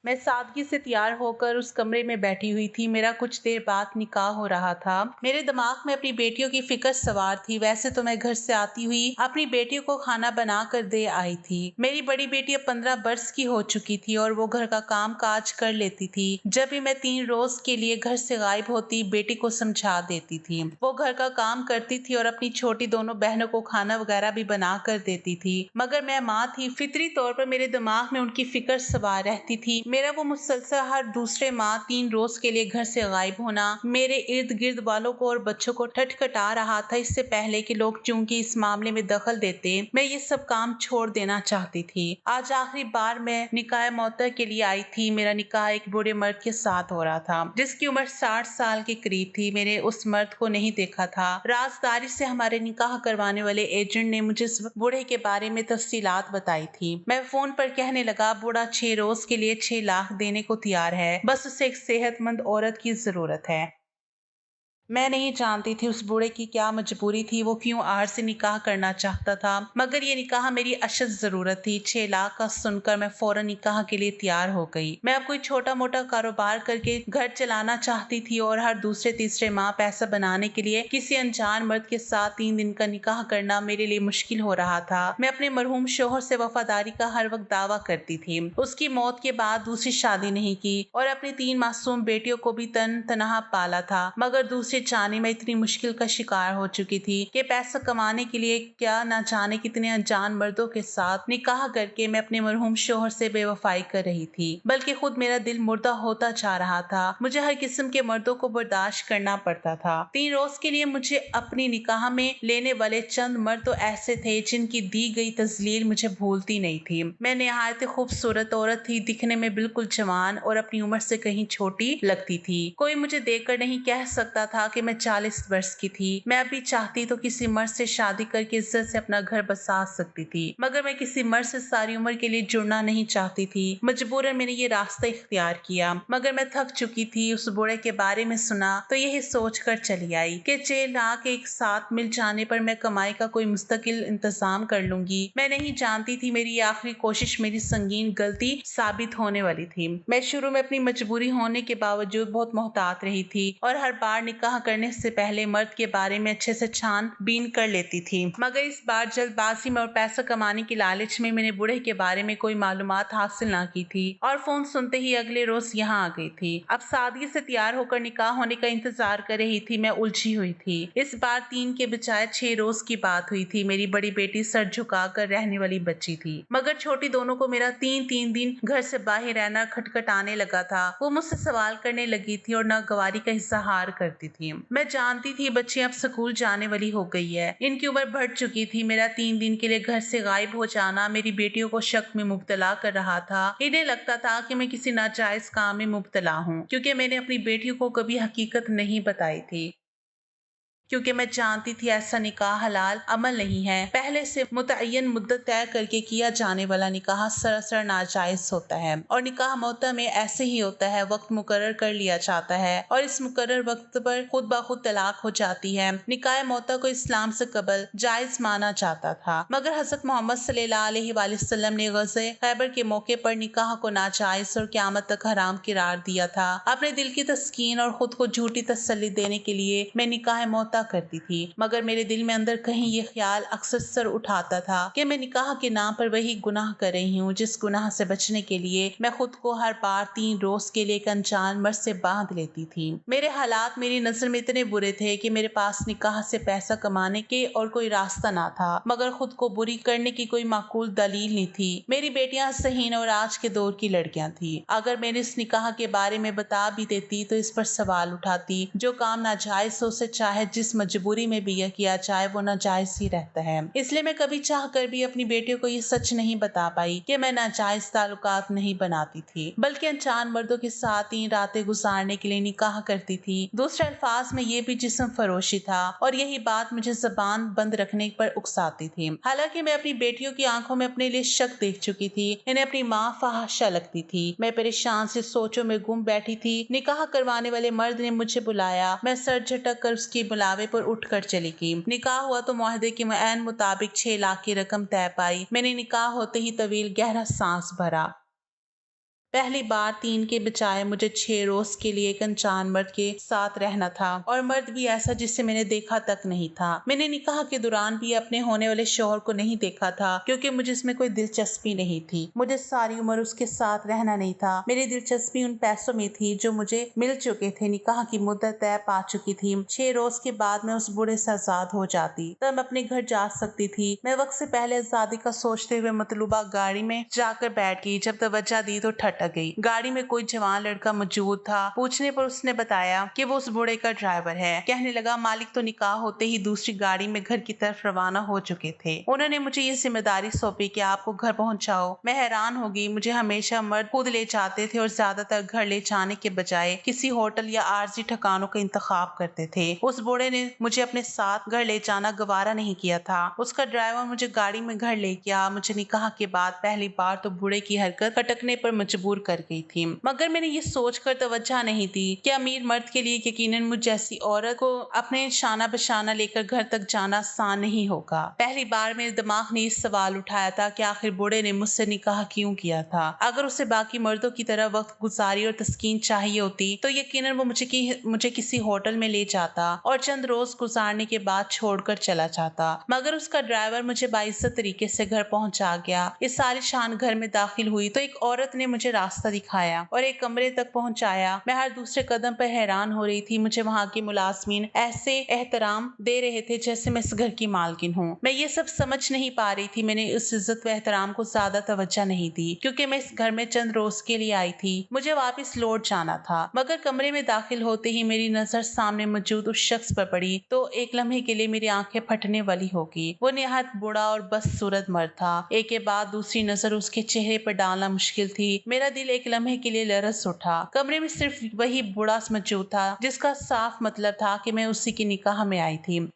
मैं सादगी से तैयार होकर उस कमरे में बैठी हुई थी। मेरा कुछ देर बाद निकाह हो रहा था। मेरे दिमाग में अपनी बेटियों की फिक्र सवार थी। वैसे तो मैं घर से आती हुई अपनी बेटियों को खाना बना कर दे आई थी। मेरी बड़ी बेटी अब 15 वर्ष की हो चुकी थी और वो घर का काम काज कर लेती थी। जब भी मैं 3 रोज के लिए घर से गायब होती, बेटी को समझा देती थी। वो घर का काम करती थी और अपनी छोटी दोनों बहनों को खाना वगैरह भी बना कर देती थी। मगर मैं माँ थी, फितरी तौर पर मेरे दिमाग में उनकी फिक्र सवार रहती थी। मेरा वो मुसलसल हर दूसरे माह 3 रोज के लिए घर से गायब होना मेरे इर्द गिर्द वालों को और बच्चों को ठटखटा रहा था। इससे पहले कि लोग चूंकि इस मामले में दखल देते, मैं ये सब काम छोड़ देना चाहती थी। आज आखिरी बार मैं निकाह मोहतर के लिए आई थी। मेरा निकाह एक बूढ़े मर्द के साथ हो रहा था जिसकी उम्र 60 साल के करीब थी। मैंने उस मर्द को नहीं देखा था। राजदारी से हमारे निकाह करवाने वाले एजेंट ने मुझे इस बूढ़े के बारे में तफसीलात बताई थी। मैं फोन पर कहने लगा, बूढ़ा 6 रोज के लिए 6 लाख देने को तैयार है। बस उसे एक सेहतमंद औरत की जरूरत है। मैं नहीं जानती थी उस बूढ़े की क्या मजबूरी थी, वो क्यों आर से निकाह करना चाहता था। मगर ये निकाह मेरी अशद जरूरत थी। 6 लाख का सुनकर मैं फौरन निकाह के लिए तैयार हो गई। मैं अब कोई छोटा मोटा कारोबार करके घर चलाना चाहती थी और हर दूसरे तीसरे माह पैसा बनाने के लिए किसी अनजान मर्द के साथ 3 दिन का निकाह करना मेरे लिए मुश्किल हो रहा था। मैं अपने मरहूम शोहर से वफादारी का हर वक्त दावा करती थी। उसकी मौत के बाद दूसरी शादी नहीं की और अपनी 3 मासूम बेटियों को भी तन तनहा पाला था। मगर दूसरी जाने में इतनी मुश्किल का शिकार हो चुकी थी कि पैसा कमाने के लिए क्या ना जाने कितने अनजान मर्दों के साथ निकाह करके मैं अपने मरहूम शोहर से बेवफाई कर रही थी। बल्कि खुद मेरा दिल मुर्दा होता जा रहा था। मुझे हर किस्म के मर्दों को बर्दाश्त करना पड़ता था। 3 रोज के लिए मुझे अपनी निकाह में लेने वाले चंद मर्द तो ऐसे थे जिनकी दी गई तजलील मुझे भूलती नहीं थी। मैं निहायत खूबसूरत औरत थी, दिखने में बिल्कुल जवान और अपनी उम्र से कहीं छोटी लगती थी। कोई मुझे देखकर नहीं कह सकता था कि मैं 40 वर्ष की थी। मैं अभी चाहती तो किसी मर्द से शादी करके इज्जत से अपना घर बसा सकती थी, मगर मैं किसी मर्द से सारी उम्र के लिए जुड़ना नहीं चाहती थी। मजबूरन मैंने ये रास्ता इख्तियार किया। मगर मैं थक चुकी थी। उस बूढ़े के बारे में सुना तो यही सोच कर चली आई कि 6 लाख एक साथ मिल जाने पर मैं कमाई का कोई मुस्तकिल इंतजाम कर लूंगी। मैं नहीं जानती थी मेरी आखिरी कोशिश मेरी संगीन गलती साबित होने वाली थी। मैं शुरू में अपनी मजबूरी होने के बावजूद बहुत मोहतात रही थी और हर बार निकाह करने से पहले मर्द के बारे में अच्छे से छानबीन कर लेती थी। मगर इस बार जल्दबाजी में और पैसा कमाने की लालच में मैंने बूढ़े के बारे में कोई मालूमात हासिल ना की थी और फोन सुनते ही अगले रोज यहाँ आ गई थी। अब सादगी से तैयार होकर निकाह होने का इंतजार कर रही थी। मैं उलझी हुई थी। इस बार 3 के बजाय 6 रोज की बात हुई थी। मेरी बड़ी बेटी सर झुका कर रहने वाली बच्ची थी, मगर छोटी दोनों को मेरा 3 दिन घर से बाहर रहना खटखटाने लगा था। वो मुझसे सवाल करने लगी थी और नागवारी का इजहार करती थी। मैं जानती थी बच्ची अब स्कूल जाने वाली हो गई है, इनकी उम्र बढ़ चुकी थी। मेरा 3 दिन के लिए घर से गायब हो जाना मेरी बेटियों को शक में मुब्तला कर रहा था। इन्हें लगता था कि मैं किसी नाजायज काम में मुब्तला हूँ, क्योंकि मैंने अपनी बेटियों को कभी हकीकत नहीं बताई थी। क्योंकि मैं जानती थी ऐसा निकाह हलाल अमल नहीं है। पहले से मुतय्यन मुद्दत तय करके किया जाने वाला निकाह सरासर नाजायज होता है और निकाह मोहता में ऐसे ही होता है। वक्त मुकर्रर कर लिया जाता है और इस मुकर्रर वक्त पर खुद ब खुद तलाक हो जाती है। निकाह मोहता को इस्लाम से कबल जायज माना जाता था, मगर हजरत मोहम्मद सल्लल्लाहु अलैहि वसल्लम ने गज़े खैबर के मौके पर निकाह को नाजायज और क़यामत तक हराम करार दिया था। अपने दिल की तस्कीन और खुद को झूठी तसल्ली देने के लिए मैं निकाह मोहता करती थी, मगर मेरे दिल में अंदर कहीं ये ख्याल अक्सर सर उठाता था कि मैं निकाह के नाम पर वही गुनाह कर रही हूँ जिस गुनाह से बचने के लिए मैं खुद को हर बार 3 रोज के लिए एक अनजान मर्द से बांध लेती थी। मेरे हालात मेरी नजर में इतने बुरे थे कि मेरे पास निकाह से पैसा कमाने के और कोई रास्ता ना था, मगर खुद को बुरी करने की कोई माकूल दलील नहीं थी। मेरी बेटियां सहीन और आज के दौर की लड़कियां थी। अगर मैंने इस निकाह के बारे में बता भी देती तो इस पर सवाल उठाती। जो काम नाजायज हो से चाहे जिस मजबूरी में भी यह किया जाए वो नाजायज ही रहता है। इसलिए मैं कभी चाह कर भी अपनी बेटियों को ये सच नहीं बता पाई कि मैं नाजायज ताल्लुकात नहीं बनाती थी, बल्कि अनजान मर्दों के साथ 3 रातें गुजारने के लिए निकाह करती थी। दूसरे अल्फाज में ये भी जिस्म फरोशी था और यही बात मुझे जबान बंद रखने पर उकसाती थी। हालांकि मैं अपनी बेटियों की आंखों में अपने लिए शक देख चुकी थी। इन्हें अपनी माँ फहाशा लगती थी। मैं परेशान से सोचों में गुम बैठी थी। निकाह करवाने वाले मर्द ने मुझे बुलाया। मैं सर झटक कर उसके बुलावे पर उठकर चली गई। निकाह हुआ तो मुआहदे के ऐन मुताबिक 6 लाख की रकम तय पाई। मैंने निकाह होते ही तवील गहरा सांस भरा। पहली बार 3 के बजाय मुझे 6 रोज के लिए एक अनजान मर्द के साथ रहना था, और मर्द भी ऐसा जिसे मैंने देखा तक नहीं था। मैंने निकाह के दौरान भी अपने होने वाले शौहर को नहीं देखा था, क्योंकि मुझे इसमें कोई दिलचस्पी नहीं थी। मुझे सारी उम्र उसके साथ रहना नहीं था। मेरी दिलचस्पी उन पैसों में थी जो मुझे मिल चुके थे। निकाह की मुद्दत तय पा चुकी थी। 6 रोज के बाद मैं उस बूढ़े से आजाद हो जाती, तब अपने घर जा सकती थी। मैं वक्त से पहले आजादी का सोचते हुए मतलूबा गाड़ी में जाकर बैठ गई। जब तवज्जो दी तो ठटक गई। गाड़ी में कोई जवान लड़का मौजूद था। पूछने पर उसने बताया कि वो उस बूढ़े का ड्राइवर है। कहने लगा, मालिक तो निकाह होते ही दूसरी गाड़ी में घर की तरफ रवाना हो चुके थे। उन्होंने मुझे ये जिम्मेदारी सौंपी कि आपको घर पहुंचाओ। मैं हैरान हो गई। मुझे हमेशा मर्द खुद ले जाते थे और ज्यादातर घर ले जाने के बजाय किसी होटल या आरजी ठिकानों का इंतखाब करते थे। उस बूढ़े ने मुझे अपने साथ घर ले जाना गवारा नहीं किया था। उसका ड्राइवर मुझे गाड़ी में घर ले गया। मुझे निकाह के बाद पहली बार तो बूढ़े की हरकत खटकने पर मजबूर कर गई थी, मगर मैंने ये सोचकर तवज्जो नहीं दी कि अमीर मर्द के लिए यकीनन मुझ जैसी औरत को अपने शाना बशाना लेकर घर तक जाना आसान नहीं होगा। पहली बार मेरे दिमाग ने इस सवाल उठाया था कि आखिर बूढ़े ने मुझसे निकाह क्यों किया था। अगर उसे बाकी मर्दों की तरह वक्त गुजारी और तस्कीन चाहिए होती तो यकीनन वो मुझे किसी होटल में ले जाता और चंद रोज गुजारने के बाद छोड़कर चला जाता, मगर उसका ड्राइवर मुझे बाइज्जत तरीके से घर पहुंचा गया। इस आलीशान घर में दाखिल हुई तो एक औरत ने मुझे रास्ता दिखाया और एक कमरे तक पहुंचाया। मैं हर दूसरे कदम पर हैरान हो रही थी। मुझे वहाँ के मुलाजमीन ऐसे एहतराम दे रहे थे जैसे मैं इस घर की मालकिन हूँ। मैं ये सब समझ नहीं पा रही थी। मैंने उस इज्जत व एहतराम को ज्यादा तवज्जो नहीं दी, क्योंकि मैं इस घर में चंद रोज के लिए आई थी। मुझे वापस लौट जाना था। मगर कमरे में दाखिल होते ही मेरी नजर सामने मौजूद उस शख्स पर पड़ी तो एक लम्हे के लिए मेरी आंखें फटने वाली होगी। वो निहायत बूढ़ा और बदसूरत मर्द था। एक के बाद दूसरी नजर उसके चेहरे पर डालना मुश्किल थी। मेरा दिल एक लम्हे के लिए लरस उठा। कमरे में सिर्फ वही बूढ़ा मौजूद था जिसका साफ मतलब था कि मैं उसी की निकाह में आई थी।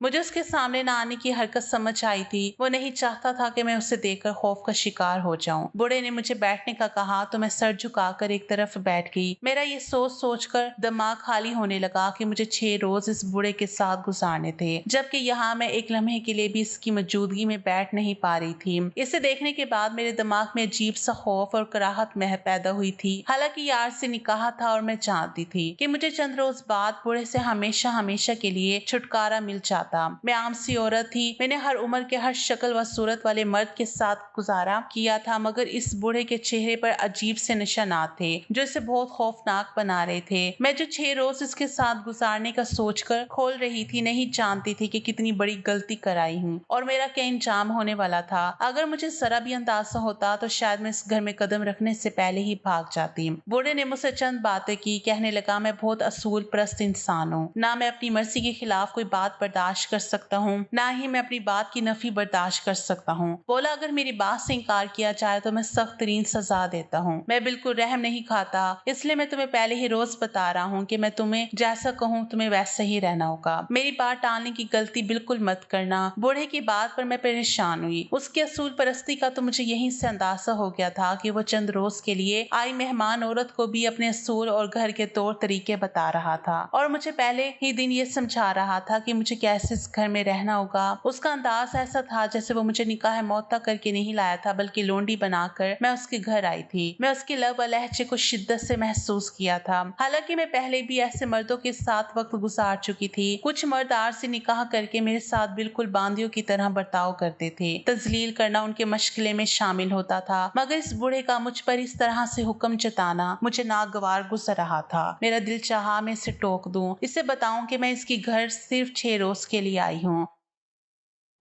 मुझे उसके सामने न आने की हरकत समझ आई थी। वो नहीं चाहता था कि मैं उसे देखकर खौफ का शिकार हो जाऊं। बूढ़े ने मुझे बैठने का कहा तो मैं सर झुकाकर एक तरफ बैठ गई। मेरा ये सोच सोचकर दिमाग खाली होने लगा कि मुझे 6 रोज इस बूढ़े के साथ गुजारने थे, जबकि यहाँ मैं एक लम्हे के लिए भी इसकी मौजूदगी में बैठ नहीं पा रही थी। इसे देखने के बाद मेरे दिमाग में अजीब सा खौफ और कराहत पैदा हुई थी। हालांकि यार से निकाह था और मैं जानती थी कि मुझे चंद रोज बाद बूढ़े से हमेशा हमेशा के लिए छुटकारा मिल जाता। मैं आम सी औरत थी। मैंने हर उम्र के हर शक्ल व सूरत वाले मर्द के साथ गुजारा किया था, मगर इस बूढ़े के चेहरे पर अजीब से निशानात थे जो इसे बहुत खौफनाक बना रहे थे। मैं जो 6 रोज इसके साथ गुजारने का सोचकर खोल रही थी, नहीं जानती थी कि कितनी बड़ी गलती कराई हूँ और मेरा क्या इंजाम होने वाला था। अगर मुझे जरा भी अंदाजा होता तो शायद मैं इस घर में कदम रखने से पहले ही भाग जाती। बूढ़े ने मुझसे चंद बातें की। कहने लगा, मैं बहुत असूल परस्त इंसान हूँ। ना मैं अपनी मर्जी के खिलाफ कोई बात बर्दाश्त कर सकता हूँ, ना ही मैं अपनी बात की नफी बर्दाश्त कर सकता हूँ। बोला, अगर मेरी बात से इनकार किया जाए तो मैं सख्त तरीन सजा देता हूँ। मैं बिल्कुल रहम नहीं खाता, इसलिए मैं तुम्हें पहले ही रोज बता रहा हूँ कि मैं तुम्हें जैसा कहूँ तुम्हें वैसा ही रहना होगा। मेरी बात टालने की गलती बिल्कुल मत करना। बूढ़े की बात पर मैं परेशान हुई। उसकी असूल परस्ती का तो मुझे यहीं से अंदाजा हो गया था कि वो चंद रोज के लिए आई मेहमान औरत को भी अपने असूल और घर के तौर तरीके बता रहा था और मुझे पहले ही दिन ये समझा रहा था कि मुझे कैसे इस घर में रहना होगा। उसका अंदाज ऐसा था जैसे वो मुझे निकाह मौता करके नहीं लाया था, बल्कि लोंडी बनाकर मैं उसके घर आई थी। मैं उसके लब व लहजे को शिद्दत से महसूस किया था। हालांकि मैं पहले भी ऐसे मर्दों के साथ वक्त गुजार चुकी थी। कुछ मर्द आर से निकाह करके मेरे साथ बिल्कुल बांदियों की तरह बर्ताव करते थे। तजलील करना उनके मशगले में शामिल होता था, मगर इस बूढ़े का मुझ पर इस तरह से हुक्म जताना मुझे नागवार गुजर रहा था। मेरा दिल चाहा मैं इसे टोक दूं, इसे बताऊं कि मैं इसकी घर सिर्फ 6 रोज के लिए आई हूँ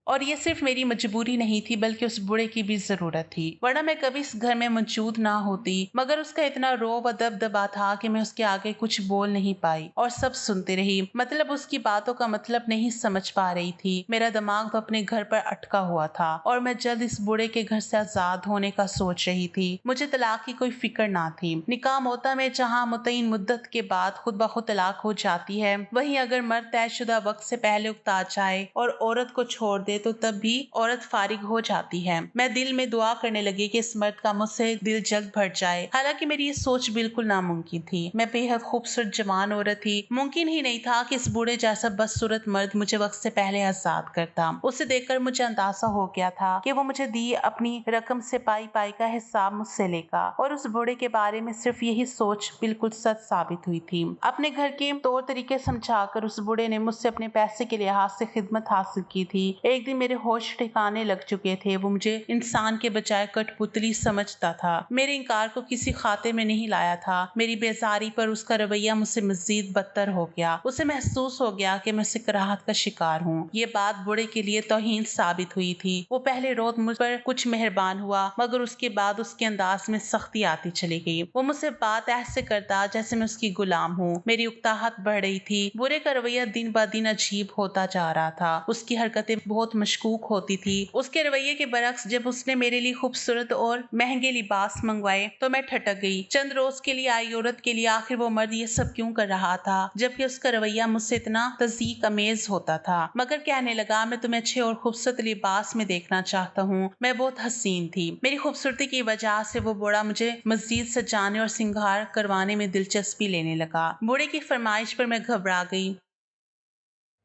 और ये सिर्फ मेरी मजबूरी नहीं थी बल्कि उस बूढ़े की भी जरूरत थी, वरना मैं कभी इस घर में मौजूद ना होती। मगर उसका इतना रोब व दबदबा था कि मैं उसके आगे कुछ बोल नहीं पाई और सब सुनती रही। मतलब उसकी बातों का मतलब नहीं समझ पा रही थी। मेरा दिमाग तो अपने घर पर अटका हुआ था और मैं जल्द इस बूढ़े के घर से आजाद होने का सोच रही थी। मुझे तलाक की कोई फिक्र ना थी। निकाह मोता में जहाँ मुतय्यन मुद्दत के बाद खुद ब खुद तलाक हो जाती है, वहीं अगर मर्द तयशुदा वक्त से पहले उकता जाए और औरत को छोड़ दे दे तो तब भी औरत फारिग हो जाती है। मैं दिल में दुआ करने लगी कि इस मर्द का मुझसे दिल जल्द भर जाए। हालांकि मेरी ये सोच बिल्कुल नामुमकिन थी। मैं बेहद खूबसूरत जवान औरत थी। मुमकिन ही नहीं था कि इस बूढ़े जैसा बदसूरत मर्द मुझे वक्त से पहले आजाद करता। उसे देखकर मुझे अंदाजा हो गया था कि वो मुझे दी अपनी रकम से पाई पाई का हिसाब मुझसे लेगा, और उस बूढ़े के बारे में सिर्फ यही सोच बिल्कुल सच साबित हुई थी। अपने घर के तौर तरीके समझाकर उस बूढ़े ने मुझसे अपने पैसे के लिहाज से खिदमत हासिल की थी। एक दिन मेरे होश ठिकाने लग चुके थे। वो मुझे इंसान के बजाय कठपुतली समझता था। मेरे इंकार को किसी खाते में नहीं लाया था। मेरी बेजारी पर उसका रवैया मुझसे मजीद बदतर हो गया। उसे महसूस हो गया कि मैं उसे कराहत का शिकार हूँ। ये बात बूढ़े के लिए तौहीन साबित हुई थी। वो पहले रोज मुझ पर कुछ मेहरबान हुआ, मगर उसके बाद उसके अंदाज में सख्ती आती चली गई। वो मुझसे बात ऐसे करता जैसे मैं उसकी गुलाम हूँ। मेरी उकताहट बढ़ रही थी। बूढ़े का रवैया दिन ब दिन अजीब होता जा रहा था। उसकी हरकतें बहुत मशकूक होती थी। उसके रवैये के बरक्स जब उसने मेरे लिए खूबसूरत और महंगे लिबास मंगवाए तो मैं ठटक गई। चंद रोज के लिए आई औरत के लिए आखिर वो मर्द ये सब क्यों कर रहा था, जबकि उसका रवैया मुझसे इतना तज़ीक अमेज होता था। मगर कहने लगा, मैं तुम्हें अच्छे और खूबसूरत लिबास में देखना चाहता हूँ। मैं बहुत हसीन थी। मेरी खूबसूरती की वजह से वो बूढ़ा मुझे मस्जिद सजाने और सिंगार करवाने में दिलचस्पी लेने लगा। बूढ़े की फरमाइश पर मैं घबरा गई।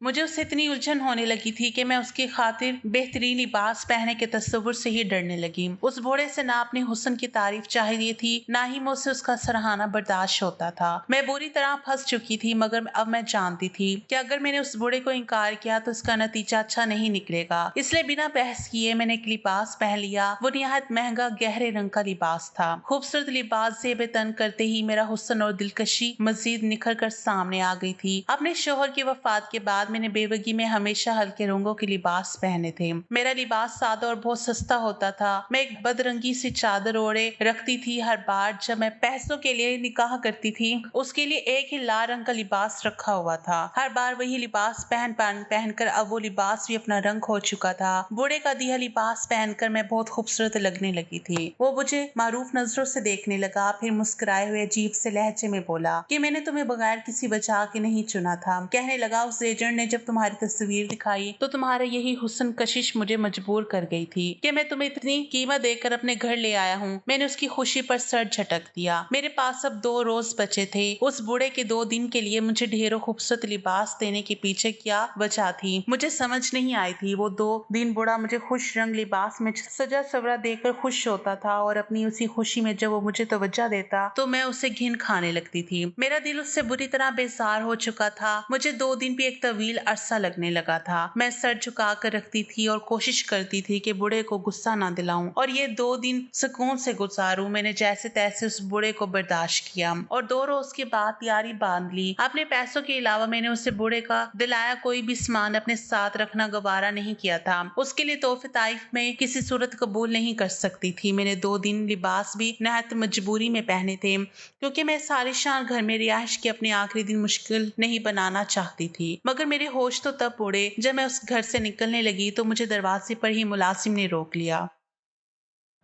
मुझे उससे इतनी उलझन होने लगी थी कि मैं उसकी खातिर बेहतरीन लिबास पहनने के तस्वुर से ही डरने लगी। उस बूढ़े से ना अपने हुस्न की तारीफ चाहिए थी, ना ही मुझसे उसका सराहना बर्दाश्त होता था। मैं बुरी तरह फंस चुकी थी, मगर अब मैं जानती थी कि अगर मैंने उस बूढ़े को इनकार किया तो इसका नतीजा अच्छा नहीं निकलेगा। इसलिए बिना बहस किए मैंने एक लिबास पहन लिया। वो निहायत महंगा गहरे रंग का लिबास था। खूबसूरत लिबास से बेतन करते ही मेरा हुस्न और दिलकशी मजीद निखर कर सामने आ गई थी। अपने शोहर की वफात के बाद मैंने बेवगी में हमेशा हल्के रंगों के लिबास पहने थे। मेरा लिबास सादा और बहुत सस्ता होता था। मैं एक बदरंगी सी चादर ओढ़े रखती थी। हर बार जब मैं पैसों के लिए निकाह करती थी, उसके लिए एक ही लाल रंग का लिबास रखा हुआ था। हर बार वही लिबास पहनकर अब वो लिबास भी अपना रंग खो चुका था। बूढ़े का दिया लिबास पहनकर मैं बहुत खूबसूरत लगने लगी थी। वो मुझे मारूफ नजरों से देखने लगा, फिर मुस्कुराए हुए अजीब से लहजे में बोला कि मैंने तुम्हें बगैर किसी वजह के नहीं चुना था। कहने लगा, उस एजेंट ने जब तुम्हारी तस्वीर दिखाई तो तुम्हारा यही हुस्न कशिश मुझे मजबूर कर गई थी कि मैं तुम्हें इतनी कीमत देकर अपने घर ले आया हूँ। मैंने उसकी खुशी पर सर झटक दिया। मेरे पास अब 2 रोज बचे थे। उस बूढ़े के 2 दिन के लिए मुझे ढेरों खूबसूरत लिबास देने के पीछे क्या वजह थी, मुझे समझ नहीं आई थी। वो 2 दिन बूढ़ा मुझे खुश रंग लिबास में सजा सवरा देकर खुश होता था, और अपनी उसी खुशी में जब वो मुझे तवज्जो देता तो मैं उसे घिन खाने लगती थी। मेरा दिल उससे बुरी तरह बेजार हो चुका था। मुझे 2 दिन भी एक तवील अरसा लगने लगा था। मैं सर झुका कर रखती थी और कोशिश करती थी कि बूढ़े को गुस्सा ना दिलाऊं, और ये 2 दिन सुकून से गुजारूं। मैंने जैसे तैसे उस बूढ़े को बर्दाश्त किया और 2 रोज के बाद यारी बांध ली। अपने पैसों के अलावा मैंने उसे बूढ़े का दिलाया कोई भी सामान अपने साथ रखना गवारा नहीं किया था। उसके लिए तोहफे ताइफ में किसी सूरत कबूल नहीं कर सकती थी। मैंने 2 दिन लिबास भी नहायत मजबूरी में पहने थे, क्योंकि मैं सालिशान घर में रिहाइश के अपने आखिरी दिन मुश्किल नहीं बनाना चाहती थी। मगर मेरे होश तो तब उड़े जब मैं उस घर से निकलने लगी तो मुझे दरवाजे पर ही मुलाजिम ने रोक लिया।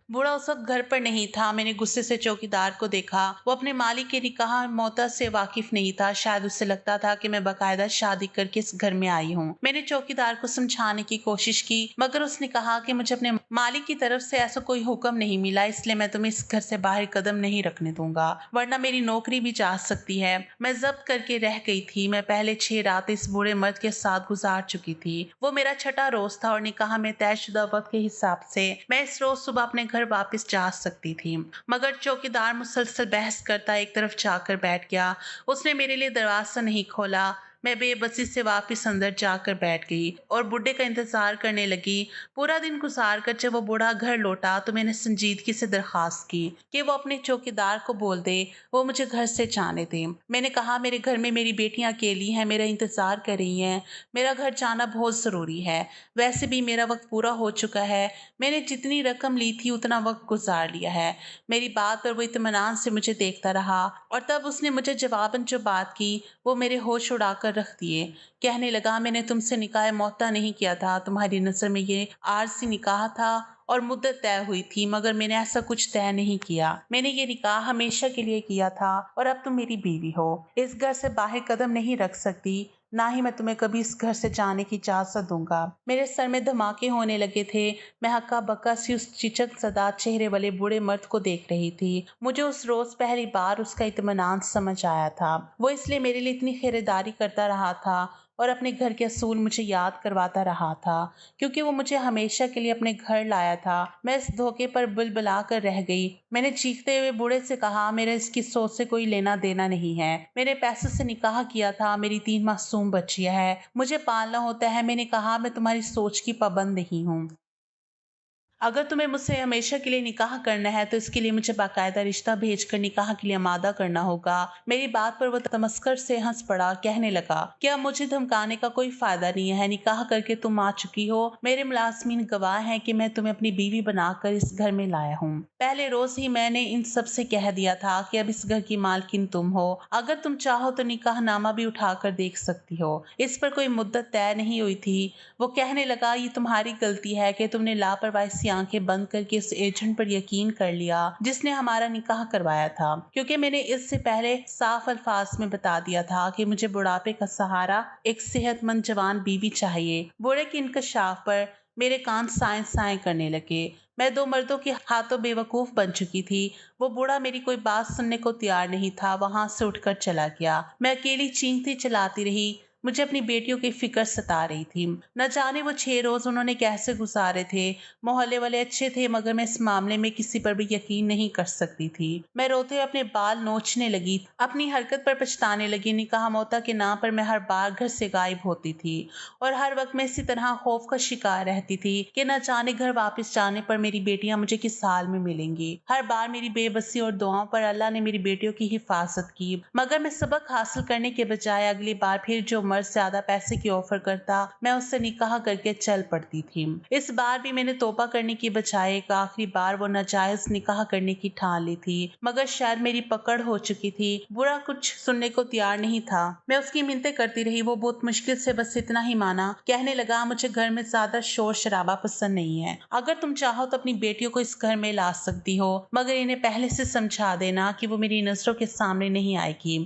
बूढ़ा उस वक्त घर पर नहीं था। मैंने गुस्से से चौकीदार को देखा। वो अपने मालिक के निकाह मौता से वाकिफ नहीं था। शायद उससे लगता था कि मैं बाकायदा शादी करके इस घर में आई हूँ। मैंने चौकीदार को समझाने की कोशिश की, मगर उसने कहा कि मुझे अपने मालिक की तरफ से ऐसा कोई हुक्म नहीं मिला, इसलिए मैं तुम्हें इस घर से बाहर कदम नहीं रखने दूंगा, वरना मेरी नौकरी भी जा सकती है। मैं जब्त करके रह गई थी। मैं पहले 6 रात इस बूढ़े मर्द के साथ गुजार चुकी थी। वो मेरा छठा रोज था और निकाह में तयशुदा वक्त के हिसाब से मैं इस रोज सुबह अपने घर वापस जा सकती थी। मगर चौकीदार मुसलसल बहस करता एक तरफ जाकर बैठ गया। उसने मेरे लिए दरवाजा नहीं खोला। मैं बेबसी से वापस अंदर जाकर बैठ गई और बूढ़े का इंतजार करने लगी। पूरा दिन गुजार कर जब वो बूढ़ा घर लौटा तो मैंने संजीदगी से दरखास्त की कि वो अपने चौकीदार को बोल दे वो मुझे घर से जाने दे। मैंने कहा, मेरे घर में मेरी बेटियां अकेली हैं, मेरा इंतजार कर रही हैं। मेरा घर जाना बहुत जरूरी है। वैसे भी मेरा वक्त पूरा हो चुका है। मैंने जितनी रकम ली थी उतना वक्त गुजार लिया है। मेरी बात पर वो इत्मीनान से मुझे देखता रहा, और तब उसने मुझे जवाबन जो बात की वो मेरे होश उड़ाकर रख दिए। कहने लगा, मैंने तुमसे निकाह मौता नहीं किया था। तुम्हारी नजर में ये आरसी निकाह था और मुद्दत तय हुई थी, मगर मैंने ऐसा कुछ तय नहीं किया। मैंने ये निकाह हमेशा के लिए किया था और अब तुम मेरी बीवी हो। इस घर से बाहर कदम नहीं रख सकती, ना ही मैं तुम्हें कभी इस घर से जाने की इजाजत दूंगा। मेरे सर में धमाके होने लगे थे। मैं हक्का बक्का सी उस चिचक सदा चेहरे वाले बूढ़े मर्द को देख रही थी। मुझे उस रोज पहली बार उसका इत्मीनान समझ आया था। वो इसलिए मेरे लिए इतनी खरीदारी करता रहा था और अपने घर के असूल मुझे याद करवाता रहा था, क्योंकि वो मुझे हमेशा के लिए अपने घर लाया था। मैं इस धोखे पर बुलबुला कर रह गई। मैंने चीखते हुए बूढ़े से कहा, मेरा इसकी सोच से कोई लेना देना नहीं है। मेरे पैसों से निकाह किया था, मेरी 3 मासूम बच्चियां हैं, मुझे पालना होता है। मैंने कहा, मैं तुम्हारी सोच की पाबंद नहीं हूँ। अगर तुम्हें मुझसे हमेशा के लिए निकाह करना है तो इसके लिए मुझे बाकायदा रिश्ता भेजकर निकाह के लिए आमादा करना होगा। मेरी बात पर वो तमस्कर से हंस पड़ा, कहने लगा, क्या मुझे धमकाने का कोई फायदा नहीं है? निकाह करके तुम आ चुकी हो। मेरे मुलाजमीन गवाह हैं कि मैं तुम्हें अपनी बीवी बनाकर इस घर में लाया हूँ। पहले रोज ही मैंने इन सब से कह दिया था कि अब इस घर की मालकिन तुम हो। अगर तुम चाहो तो निकाह नामा भी उठा कर देख सकती हो। इस पर कोई मुद्दत तय नहीं हुई थी। वो कहने लगा, ये तुम्हारी गलती है कि तुमने लापरवाही से आंखें बंद करके उस एजेंट पर यकीन कर लिया जिसने हमारा निकाह करवाया था, क्योंकि मैंने इससे पहले साफ अल्फाज में बता दिया था कि मुझे बुढ़ापे का सहारा एक सेहतमंद जवान बीवी चाहिए। बूढ़े के इंकशाफ पर मेरे कान साए साए करने लगे। मैं 2 मर्दों के हाथों बेवकूफ बन चुकी थी। वो बूढ़ा मेरी कोई बात सुनने को तैयार नहीं था, वहां से उठकर चला गया। मैं अकेली चीखती चलाती रही। मुझे अपनी बेटियों की फिक्र सता रही थी। न जाने वो 6 रोज उन्होंने कैसे गुजारे थे। मोहल्ले वाले अच्छे थे, मगर मैं इस मामले में किसी पर भी यकीन नहीं कर सकती थी। मैं रोते हुए अपने बाल नोचने लगी, अपनी हरकत पर पछताने लगी। निकाह मौता के नाम पर मैं हर बार घर से गायब होती थी और हर वक्त मैं इसी तरह खौफ का शिकार रहती थी कि न जाने घर वापस जाने पर मेरी बेटियां मुझे किस हाल में मिलेंगी। हर बार मेरी बेबसी और दुआओं पर अल्लाह ने मेरी बेटियों की हिफाजत की, मगर मैं सबक हासिल करने के बजाय अगली बार फिर जो मर्द ज्यादा पैसे की ऑफर करता, मैं उससे निकाह करके चल पड़ती थी। इस बार भी मैंने तौबा करने की बजाय एक आखिरी बार वो नाजायज निकाह करने की ठान ली थी, मगर शायद मेरी पकड़ हो चुकी थी। बुरा कुछ सुनने को तैयार नहीं था। मैं उसकी मिन्नतें करती रही। वो बहुत मुश्किल से बस इतना ही माना। कहने लगा, मुझे घर में ज्यादा शोर शराबा पसंद नहीं है। अगर तुम चाहो तो अपनी बेटियों को इस घर में ला सकती हो, मगर इन्हें पहले से समझा देना कि वो मेरी नजरों के सामने नहीं आएगी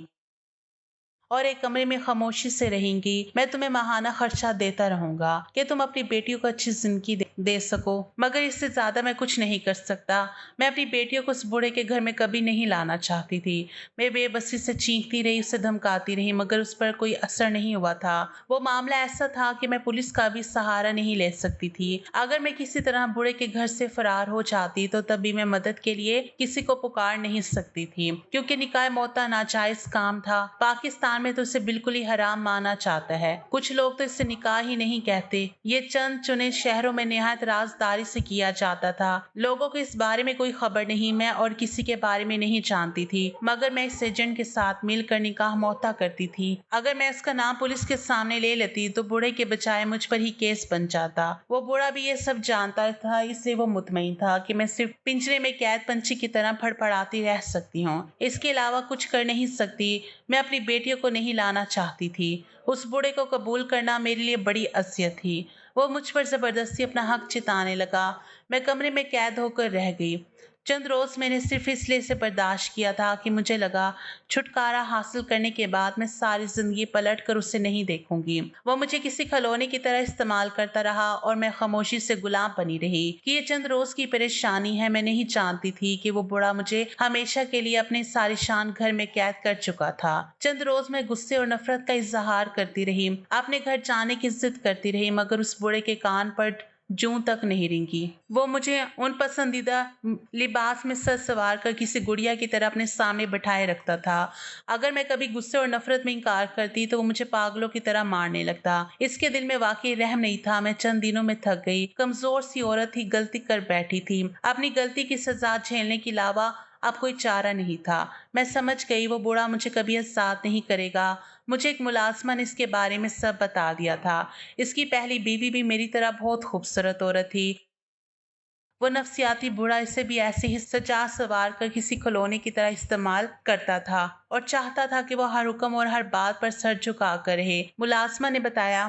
और एक कमरे में खामोशी से रहेंगी। मैं तुम्हें माहाना खर्चा देता रहूंगा कि तुम अपनी बेटियों को अच्छी जिंदगी दे सको, मगर इससे ज्यादा मैं कुछ नहीं कर सकता। मैं अपनी बेटियों को उस बूढ़े के घर में कभी नहीं लाना चाहती थी। मैं बेबसी से चीखती रही, उसे धमकाती रही, मगर उस पर कोई असर नहीं हुआ था। वो मामला ऐसा था कि मैं पुलिस का भी सहारा नहीं ले सकती थी। अगर मैं किसी तरह बूढ़े के घर से फरार हो जाती तो तब भी मैं मदद के लिए किसी को पुकार नहीं सकती थी, क्योंकि निकाह मौता नाजायज काम था। पाकिस्तान में तो इसे बिल्कुल ही हराम माना जाता है। कुछ लोग तो इसे निकाह ही नहीं कहते। ये चंद चुने शहरों में निहायत राजदारी से किया जाता था। लोगों को इस बारे में कोई खबर नहीं, मैं और किसी के बारे में नहीं जानती थी, मगर मैं इस एजेंट के साथ मिलकर निकाह मौता करती थी। अगर मैं इसका नाम पुलिस के सामने ले लेती तो बूढ़े के बजाय मुझ पर ही केस बन जाता। वो बूढ़ा भी ये सब जानता था, इसलिए वो मुतमईन था कि मैं सिर्फ पिंजरे में कैद पंछी की तरह फड़फड़ाती रह सकती हूँ। इसके अलावा कुछ कर नहीं सकती। मैं अपनी बेटियों को नहीं लाना चाहती थी। उस बूढ़े को कबूल करना मेरे लिए बड़ी असियत थी। वो मुझ पर जबरदस्ती अपना हक चिताने लगा। मैं कमरे में कैद होकर रह गई। चंद रोज मैंने सिर्फ इसलिए इसे बर्दाश्त किया था कि मुझे लगा छुटकारा हासिल करने के बाद मैं सारी जिंदगी पलट कर उसे नहीं देखूंगी। वो मुझे किसी खिलौने की तरह इस्तेमाल करता रहा और मैं खामोशी से गुलाम बनी रही कि ये चंद रोज की परेशानी है। मैं नहीं जानती थी कि वो बुढ़ा मुझे हमेशा के लिए अपने सारी शान घर में कैद कर चुका था। चंद रोज मैं गुस्से और नफरत का इजहार करती रही, अपने घर जाने की जिद करती रही, मगर उस बूढ़े के कान पर जूं तक नहीं रेंगी। वो मुझे उन पसंदीदा लिबास में सज सवार कर किसी गुड़िया की तरह अपने सामने बिठाए रखता था। अगर मैं कभी गुस्से और नफरत में इनकार करती तो वो मुझे पागलों की तरह मारने लगता। इसके दिल में वाकई रहम नहीं था। मैं चंद दिनों में थक गई। कमजोर सी औरत ही गलती कर बैठी थी। अपनी गलती की सजा झेलने के अलावा अब कोई चारा नहीं था। मैं समझ गई वो बूढ़ा मुझे कभी आजाद नहीं करेगा। मुझे एक मुलाजमा ने इसके बारे में सब बता दिया था। इसकी पहली बीवी भी मेरी तरह बहुत खूबसूरत औरत थी। वो नफसियाती बूढ़ा इसे भी ऐसे ही सजा सवार कर किसी खिलौने की तरह इस्तेमाल करता था और चाहता था कि वो हर हुक्म और हर बात पर सर झुका कर रहे। मुलाजमा ने बताया,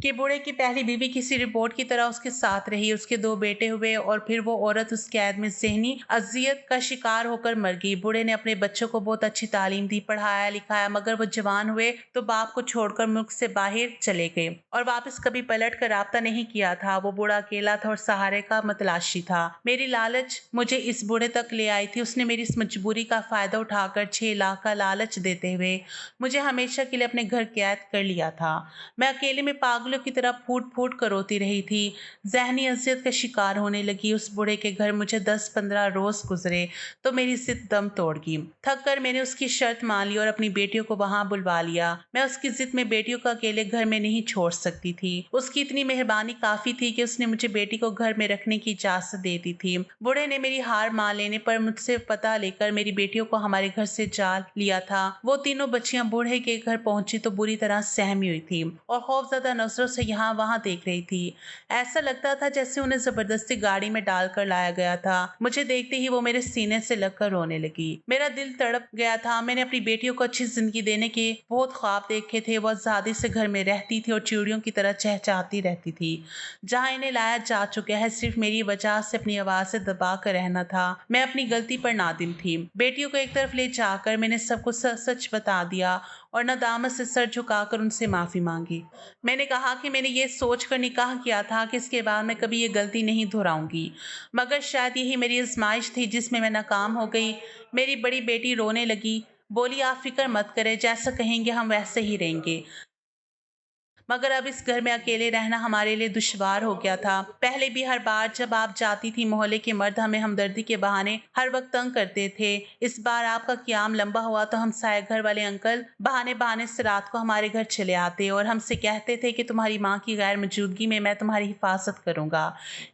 कि बूढ़े की पहली बीवी किसी रिपोर्ट की तरह उसके साथ रही, उसके 2 बेटे हुए और फिर वो औरत उस कैद में ज़हनी अज़ियत का शिकार होकर मर गई। बूढ़े ने अपने बच्चों को बहुत अच्छी तालीम दी, पढ़ाया लिखाया, मगर वो जवान हुए तो बाप को छोड़कर मुल्क से बाहर चले गए और वापस कभी पलट कर राब्ता नहीं किया था। वो बूढ़ा अकेला था और सहारे का मतलाशी था। मेरी लालच मुझे इस बूढ़े तक ले आई थी। उसने मेरी इस मजबूरी का फ़ायदा उठाकर 6 लाख का लालच देते हुए मुझे हमेशा के लिए अपने घर कैद कर लिया था। मैं अकेले में पागलों की तरह फूट-फूट कर रोती रही थी। ज़हनी अज़ियत का शिकार होने लगी। उस बूढ़े के घर मुझे 10-15 रोज़ गुज़रे तो मेरी ज़िद दम तोड़ गई। थक कर मैंने उसकी शर्त मान ली और अपनी बेटियों को वहाँ बुलवा लिया। मैं उसकी ज़िद में बेटियों को अकेले घर में नहीं छोड़ सकती थी। उसकी इतनी मेहरबानी काफ़ी थी कि उसने मुझे बेटी को घर में रखने की इजाज़त दे दी थी। बूढ़े ने मेरी हार मान लेने पर मुझसे पता लेकर मेरी बेटियों को हमारे घर से जा लिया था। वो तीनों बच्चियां बूढ़े के घर पहुंची तो बुरी तरह सहमी हुई थी और खौफजदा नजरों से यहाँ वहाँ देख रही थी। ऐसा लगता था जैसे उन्हें जबरदस्ती गाड़ी में डालकर लाया गया था। मुझे देखते ही वो मेरे सीने से लगकर रोने लगी। मेरा दिल तड़प गया था। मैंने अपनी बेटियों को अच्छी जिंदगी देने के बहुत ख्वाब देखे थे। वो आजादी से घर में रहती थी और चिड़ियों की तरह चहचहाती रहती थी। जहाँ इन्हें लाया जा चुका है सिर्फ मेरी वजह से अपनी आवाज से दबा कर रहना था। मैं अपनी गलती पर नादिम थी। बेटियों को एक तरफ ले जाकर मैंने सब कुछ सच बता दिया और नदामत से सर झुकाकर उनसे माफी मांगी। मैंने कहा कि मैंने ये सोचकर निकाह किया था कि इसके बाद मैं कभी ये गलती नहीं दोहराऊंगी, मगर शायद यही मेरी आजमाइश थी जिसमें मैं नाकाम हो गई। मेरी बड़ी बेटी रोने लगी, बोली आप फिक्र मत करें, जैसा कहेंगे हम वैसे ही रहेंगे। मगर अब इस घर में अकेले रहना हमारे लिए दुश्वार हो गया था। पहले भी हर बार जब आप जाती थी मोहल्ले के मर्द हमें हमदर्दी के बहाने हर वक्त तंग करते थे। इस बार आपका क़याम लंबा हुआ तो हम साए घर वाले अंकल बहाने बहाने से रात को हमारे घर चले आते और हमसे कहते थे कि तुम्हारी माँ की गैर मौजूदगी में मैं तुम्हारी हिफाजत करूंगा,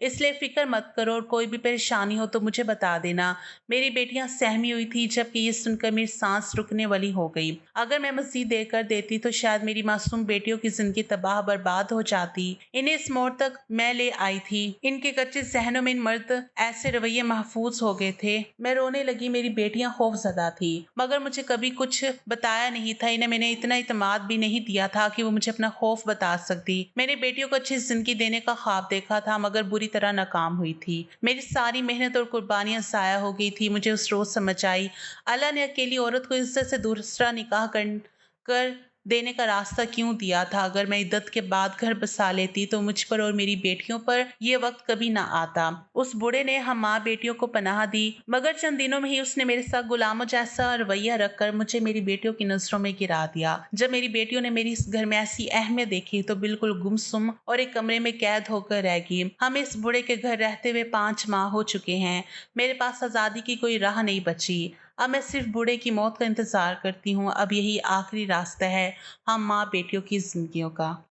इसलिए फिक्र मत करो और कोई भी परेशानी हो तो मुझे बता देना। मेरी बेटियां सहमी हुई थी जबकि ये सुनकर मेरी सांस रुकने वाली हो गई। अगर मैं मजीद देर कर देती तो शायद मेरी मासूम बेटियों की जिंदगी तबाह बर्बाद हो जाती। इन्हें इस मोड़ तक मैं ले आई थी। इनके कच्चे जहनों में इन मर्द ऐसे रवैये महफूज हो गए थे। मैं रोने लगी। मेरी बेटियां खौफजदा थी मगर मुझे कभी कुछ बताया नहीं था। इन्हें मैंने इतना इत्मीनान भी नहीं दिया था कि वो मुझे अपना खौफ बता सकती। मैंने बेटियों को अच्छी जिंदगी देने का ख्वाब देखा था मगर बुरी तरह नाकाम हुई थी। मेरी सारी मेहनत और कुर्बानियां जाया हो गई थी। मुझे उस रोज समझ आई अल्लाह ने अकेली औरत को इज्जत से दूसरा निकाह कर देने का रास्ता क्यों दिया था। अगर मैं इद्दत के बाद घर बसा लेती तो मुझ पर और मेरी बेटियों पर यह वक्त कभी ना आता। उस बूढ़े ने हम माँ बेटियों को पनाह दी मगर चंद दिनों में ही उसने मेरे साथ गुलामों जैसा रवैया रखकर मुझे मेरी बेटियों की नजरों में गिरा दिया। जब मेरी बेटियों ने मेरी इस घर में ऐसी अहमियत देखी तो बिल्कुल गुमसुम और एक कमरे में कैद होकर रह गई। हम इस बूढ़े के घर रहते हुए 5 माह हो चुके हैं। मेरे पास आज़ादी की कोई राह नहीं बची। अब मैं सिर्फ बूढ़े की मौत का इंतजार करती हूँ। अब यही आखिरी रास्ता है हम माँ बेटियों की जिंदगियों का।